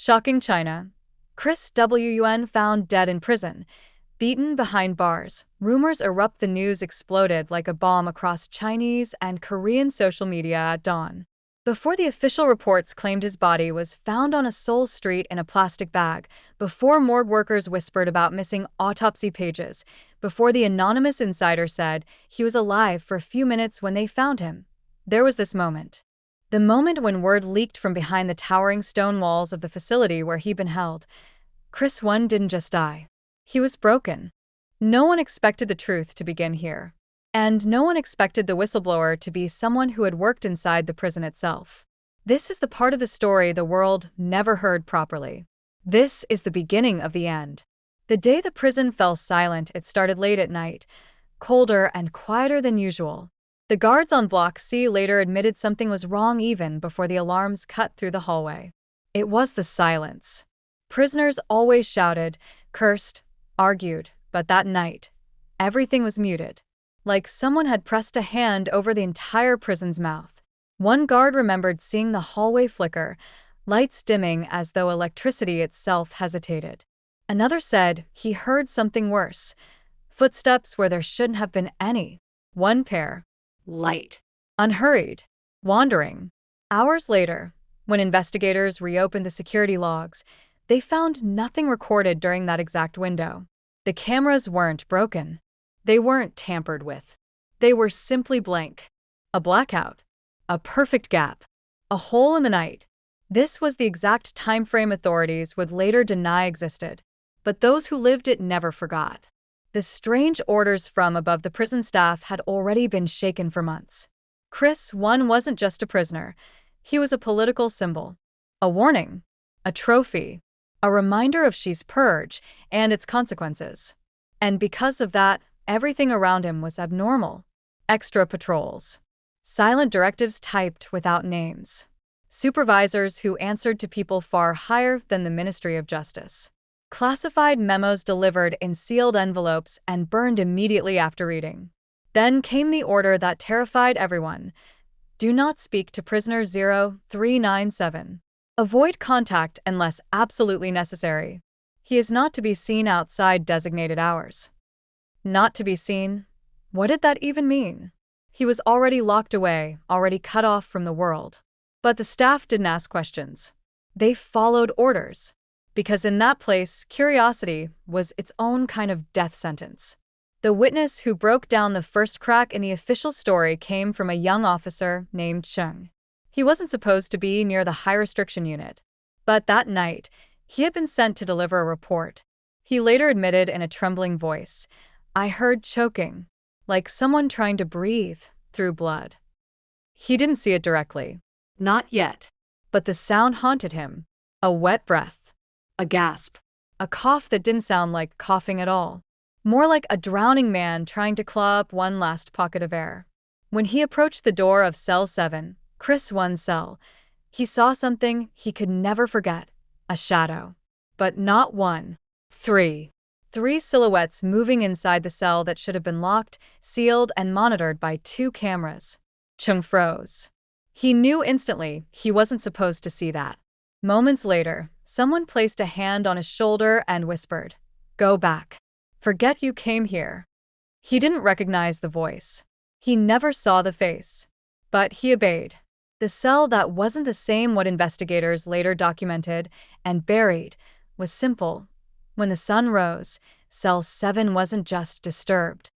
Shocking China. Kris W.U.N. found dead in prison, beaten behind bars. Rumors erupt. The news exploded like a bomb across Chinese and Korean social media at dawn. Before the official reports claimed his body was found on a Seoul street in a plastic bag, before morgue workers whispered about missing autopsy pages, before the anonymous insider said he was alive for a few minutes when they found him, there was this moment. The moment when word leaked from behind the towering stone walls of the facility where he'd been held. Kris W.U.N. didn't just die. He was broken. No one expected the truth to begin here. And no one expected the whistleblower to be someone who had worked inside the prison itself. This is the part of the story the world never heard properly. This is the beginning of the end. The day the prison fell silent, it started late at night, colder and quieter than usual. The guards on Block C later admitted something was wrong even before the alarms cut through the hallway. It was the silence. Prisoners always shouted, cursed, argued, but that night, everything was muted. Like someone had pressed a hand over the entire prison's mouth. One guard remembered seeing the hallway flicker, lights dimming as though electricity itself hesitated. Another said he heard something worse, footsteps where there shouldn't have been any. One pair. Light. Unhurried. Wandering. Hours later, when investigators reopened the security logs, they found nothing recorded during that exact window. The cameras weren't broken. They weren't tampered with. They were simply blank. A blackout. A perfect gap. A hole in the night. This was the exact time frame authorities would later deny existed. But those who lived it never forgot. The strange orders from above the prison staff had already been shaken for months. Kris W.U.N. wasn't just a prisoner. He was a political symbol. A warning. A trophy. A reminder of Xi's purge and its consequences. And because of that, everything around him was abnormal. Extra patrols. Silent directives typed without names. Supervisors who answered to people far higher than the Ministry of Justice. Classified memos delivered in sealed envelopes and burned immediately after reading. Then came the order that terrified everyone. Do not speak to prisoner 0397. Avoid contact unless absolutely necessary. He is not to be seen outside designated hours. Not to be seen? What did that even mean? He was already locked away, already cut off from the world. But the staff didn't ask questions. They followed orders. Because in that place, curiosity was its own kind of death sentence. The witness who broke down the first crack in the official story came from a young officer named Chung. He wasn't supposed to be near the high-restriction unit. But that night, he had been sent to deliver a report. He later admitted in a trembling voice, I heard choking, like someone trying to breathe through blood. He didn't see it directly. Not yet. But the sound haunted him. A wet breath. A gasp. A cough that didn't sound like coughing at all. More like a drowning man trying to claw up one last pocket of air. When he approached the door of Cell 7, Kris W.U.N.'s cell, he saw something he could never forget. A shadow. But not one. Three. Three silhouettes moving inside the cell that should have been locked, sealed, and monitored by 2 cameras. Chung froze. He knew instantly he wasn't supposed to see that. Moments later, someone placed a hand on his shoulder and whispered, Go back. Forget you came here. He didn't recognize the voice. He never saw the face. But he obeyed. The cell that wasn't the same what investigators later documented and buried was simple. When the sun rose, Cell 7 wasn't just disturbed.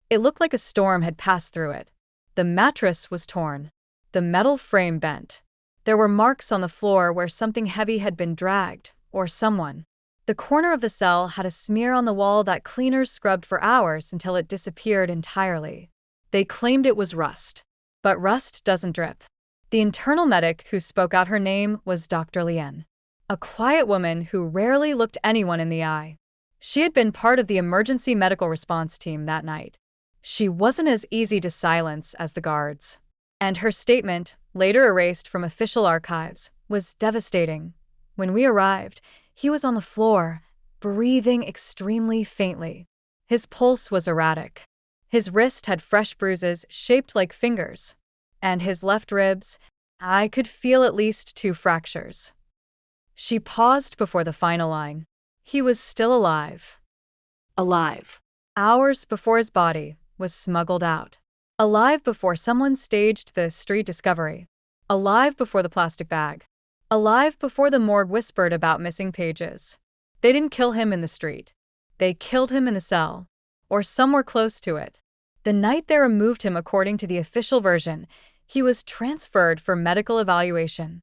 It looked like a storm had passed through it. The mattress was torn. The metal frame bent. There were marks on the floor where something heavy had been dragged, or someone. The corner of the cell had a smear on the wall that cleaners scrubbed for hours until it disappeared entirely. They claimed it was rust. But rust doesn't drip. The internal medic who spoke out her name was Dr. Lien, a quiet woman who rarely looked anyone in the eye. She had been part of the emergency medical response team that night. She wasn't as easy to silence as the guards. And her statement, later erased from official archives, was devastating. When we arrived, he was on the floor, breathing extremely faintly. His pulse was erratic. His wrist had fresh bruises shaped like fingers. And his left ribs, I could feel at least 2 fractures. She paused before the final line. He was still alive. Alive. Hours before his body was smuggled out. Alive before someone staged the street discovery. Alive before the plastic bag. Alive before the morgue whispered about missing pages. They didn't kill him in the street. They killed him in the cell, or somewhere close to it. The night they removed him, according to the official version, he was transferred for medical evaluation.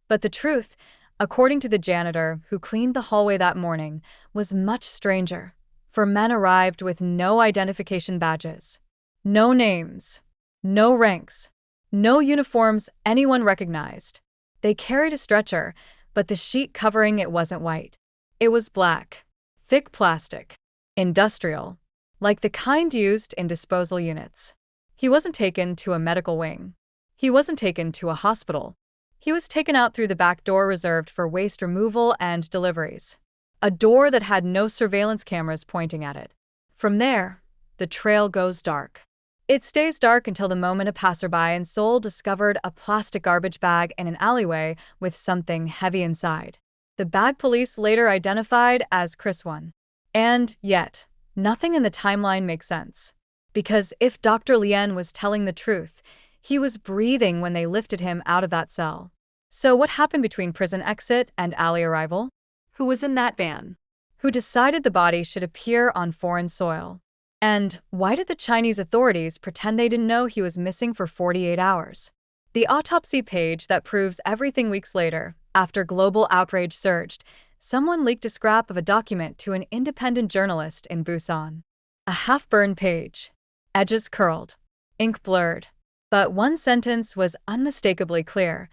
But the truth, according to the janitor who cleaned the hallway that morning, was much stranger. For men arrived with no identification badges, no names, no ranks, no uniforms anyone recognized. They carried a stretcher, but the sheet covering it wasn't white. It was black, thick plastic, industrial, like the kind used in disposal units. He wasn't taken to a medical wing. He wasn't taken to a hospital. He was taken out through the back door reserved for waste removal and deliveries. A door that had no surveillance cameras pointing at it. From there, the trail goes dark. It stays dark until the moment a passerby in Seoul discovered a plastic garbage bag in an alleyway with something heavy inside. The bag police later identified as Kris 1. And yet, nothing in the timeline makes sense. Because if Dr. Lien was telling the truth, he was breathing when they lifted him out of that cell. So what happened between prison exit and alley arrival? Who was in that van? Who decided the body should appear on foreign soil? And why did the Chinese authorities pretend they didn't know he was missing for 48 hours? The autopsy page that proves everything. Weeks later, after global outrage surged, someone leaked a scrap of a document to an independent journalist in Busan. A half-burned page. Edges curled. Ink blurred. But one sentence was unmistakably clear.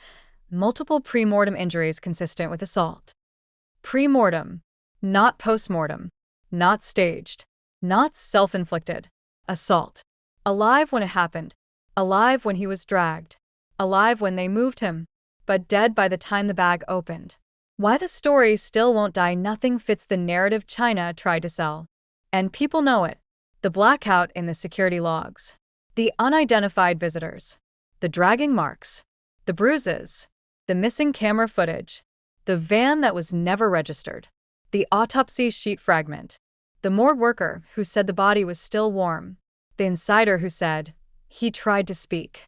Multiple pre-mortem injuries consistent with assault. Pre-mortem. Not post-mortem. Not staged. Not self-inflicted. Assault. Alive when it happened. Alive when he was dragged. Alive when they moved him. But dead by the time the bag opened. Why the story still won't die? Nothing fits the narrative China tried to sell. And people know it. The blackout in the security logs. The unidentified visitors. The dragging marks. The bruises. The missing camera footage. The van that was never registered. The autopsy sheet fragment. The morgue worker who said the body was still warm. The insider who said, he tried to speak.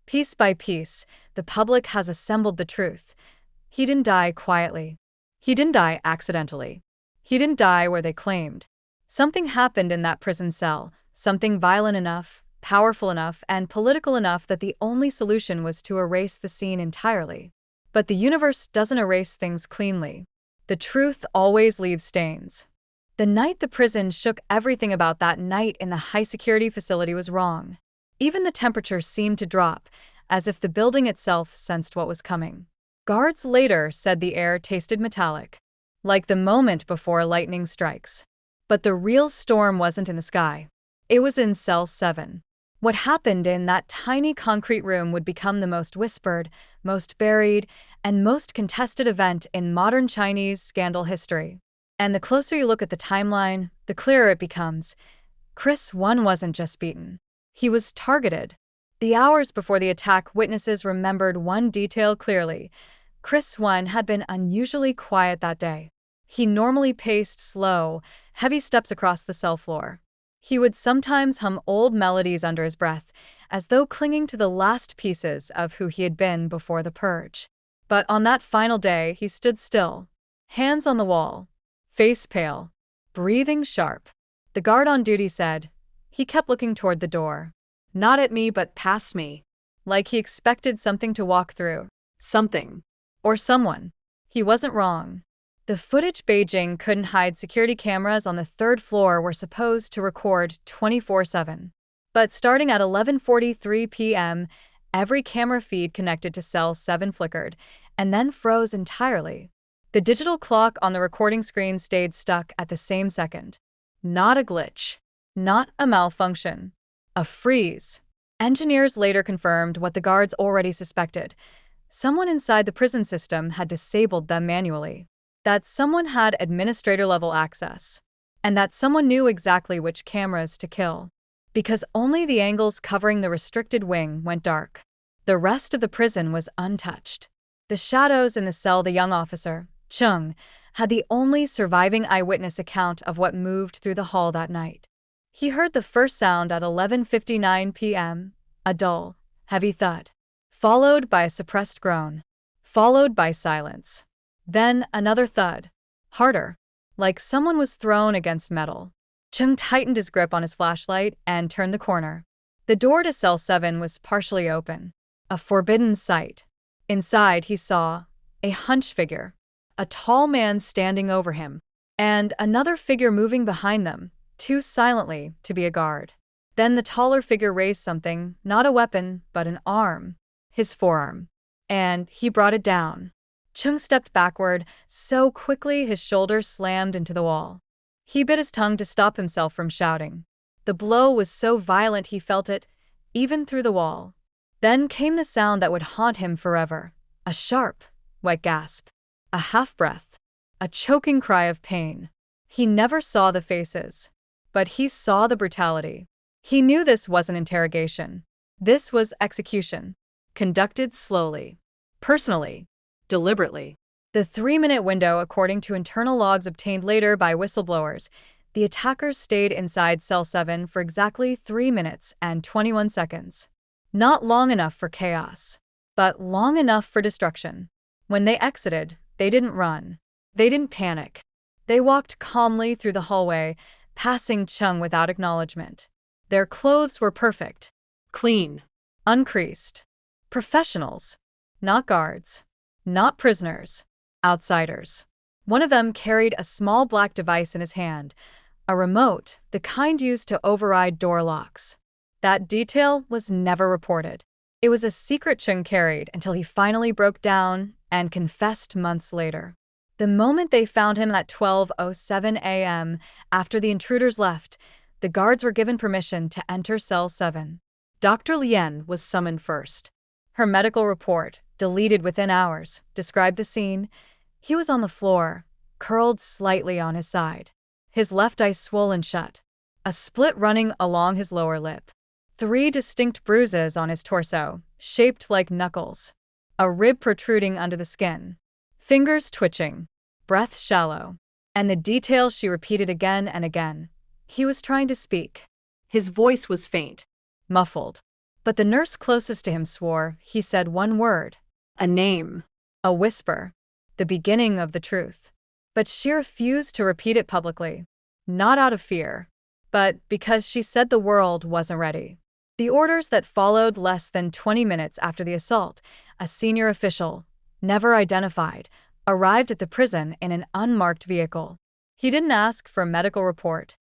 Piece by piece, the public has assembled the truth. He didn't die quietly. He didn't die accidentally. He didn't die where they claimed. Something happened in that prison cell, something violent enough, powerful enough, and political enough that the only solution was to erase the scene entirely. But the universe doesn't erase things cleanly. The truth always leaves stains. The night the prison shook, everything about that night in the high-security facility was wrong. Even the temperature seemed to drop, as if the building itself sensed what was coming. Guards later said the air tasted metallic, like the moment before lightning strikes. But the real storm wasn't in the sky. It was in Cell 7. What happened in that tiny concrete room would become the most whispered, most buried, and most contested event in modern Chinese scandal history. And the closer you look at the timeline, the clearer it becomes. Kris 1 wasn't just beaten. He was targeted. The hours before the attack, witnesses remembered one detail clearly. Kris 1 had been unusually quiet that day. He normally paced slow, heavy steps across the cell floor. He would sometimes hum old melodies under his breath, as though clinging to the last pieces of who he had been before the purge. But on that final day, he stood still, hands on the wall, face pale, breathing sharp. The guard on duty said. He kept looking toward the door. Not at me, but past me. Like he expected something to walk through. Something. Or someone. He wasn't wrong. The footage Beijing couldn't hide. Security cameras on the third floor were supposed to record 24/7. But starting at 11:43 p.m., every camera feed connected to Cell 7 flickered, and then froze entirely. The digital clock on the recording screen stayed stuck at the same second. Not a glitch. Not a malfunction. A freeze. Engineers later confirmed what the guards already suspected. Someone inside the prison system had disabled them manually. That someone had administrator-level access. And that someone knew exactly which cameras to kill. Because only the angles covering the restricted wing went dark. The rest of the prison was untouched. The shadows in the cell, the young officer, Chung had the only surviving eyewitness account of what moved through the hall that night. He heard the first sound at 11:59 p.m., a dull, heavy thud, followed by a suppressed groan, followed by silence. Then another thud, harder, like someone was thrown against metal. Chung tightened his grip on his flashlight and turned the corner. The door to cell 7 was partially open, a forbidden sight. Inside, he saw a hunched figure, a tall man standing over him, and another figure moving behind them, too silently to be a guard. Then the taller figure raised something, not a weapon, but an arm, his forearm, and he brought it down. Chung stepped backward so quickly his shoulders slammed into the wall. He bit his tongue to stop himself from shouting. The blow was so violent he felt it, even through the wall. Then came the sound that would haunt him forever. A sharp, wet gasp. A half-breath. A choking cry of pain. He never saw the faces, but he saw the brutality. He knew this wasn't interrogation. This was execution. Conducted slowly. Personally. Deliberately. The 3-minute window, according to internal logs obtained later by whistleblowers, the attackers stayed inside cell 7 for exactly 3 minutes and 21 seconds. Not long enough for chaos, but long enough for destruction. When they exited, they didn't run. They didn't panic. They walked calmly through the hallway, passing Chung without acknowledgement. Their clothes were perfect. Clean. Uncreased. Professionals. Not guards. Not prisoners. Outsiders. One of them carried a small black device in his hand, a remote, the kind used to override door locks. That detail was never reported. It was a secret Chung carried until he finally broke down and confessed months later. The moment they found him at 12:07 a.m., after the intruders left, the guards were given permission to enter cell 7. Dr. Lien was summoned first. Her medical report, deleted within hours, described the scene. He was on the floor, curled slightly on his side, his left eye swollen shut, a split running along his lower lip, 3 distinct bruises on his torso, shaped like knuckles, a rib protruding under the skin, fingers twitching, breath shallow, and the detail she repeated again and again. He was trying to speak. His voice was faint. Muffled. But the nurse closest to him swore he said one word. A name. A whisper. The beginning of the truth. But she refused to repeat it publicly. Not out of fear, but because she said the world wasn't ready. The orders that followed less than 20 minutes after the assault, a senior official, never identified, arrived at the prison in an unmarked vehicle. He didn't ask for a medical report.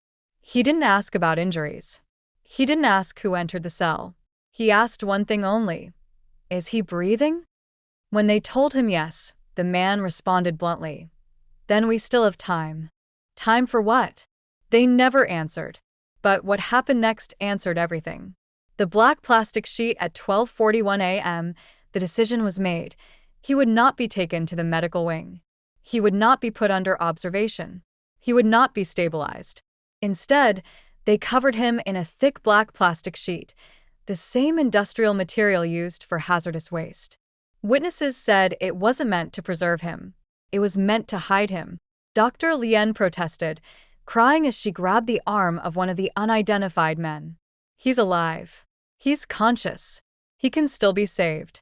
He didn't ask about injuries. He didn't ask who entered the cell. He asked one thing only. Is he breathing? When they told him yes, the man responded bluntly. Then we still have time. Time for what? They never answered. But what happened next answered everything. The black plastic sheet at 12:41 a.m., the decision was made. He would not be taken to the medical wing. He would not be put under observation. He would not be stabilized. Instead, they covered him in a thick black plastic sheet, the same industrial material used for hazardous waste. Witnesses said it wasn't meant to preserve him. It was meant to hide him. Dr. Lien protested, crying as she grabbed the arm of one of the unidentified men. He's alive. He's conscious. He can still be saved.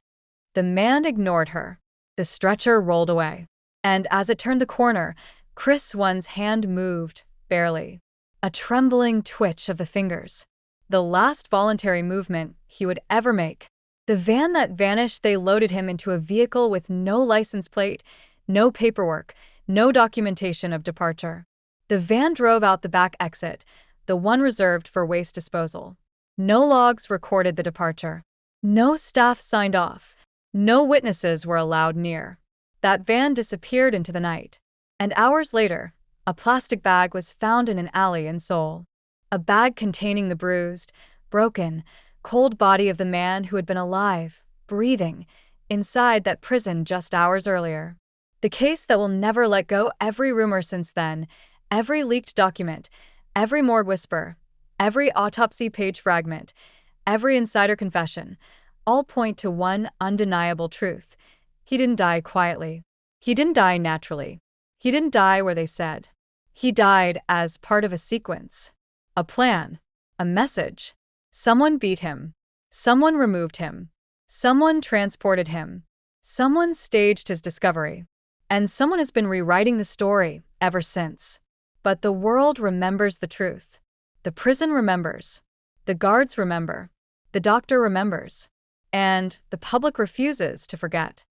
The man ignored her. The stretcher rolled away. And as it turned the corner, Kris One's hand moved, barely. A trembling twitch of the fingers. The last voluntary movement he would ever make. The van that vanished, they loaded him into a vehicle with no license plate, no paperwork, no documentation of departure. The van drove out the back exit, the one reserved for waste disposal. No logs recorded the departure. No staff signed off. No witnesses were allowed near. That van disappeared into the night. And hours later, a plastic bag was found in an alley in Seoul. A bag containing the bruised, broken, cold body of the man who had been alive, breathing, inside that prison just hours earlier. The case that will never let go. Every rumor since then, every leaked document, every morgue whisper, every autopsy page fragment, every insider confession, all point to one undeniable truth. He didn't die quietly. He didn't die naturally. He didn't die where they said. He died as part of a sequence, a plan, a message. Someone beat him. Someone removed him. Someone transported him. Someone staged his discovery. And someone has been rewriting the story ever since. But the world remembers the truth. The prison remembers. The guards remember. The doctor remembers. And the public refuses to forget.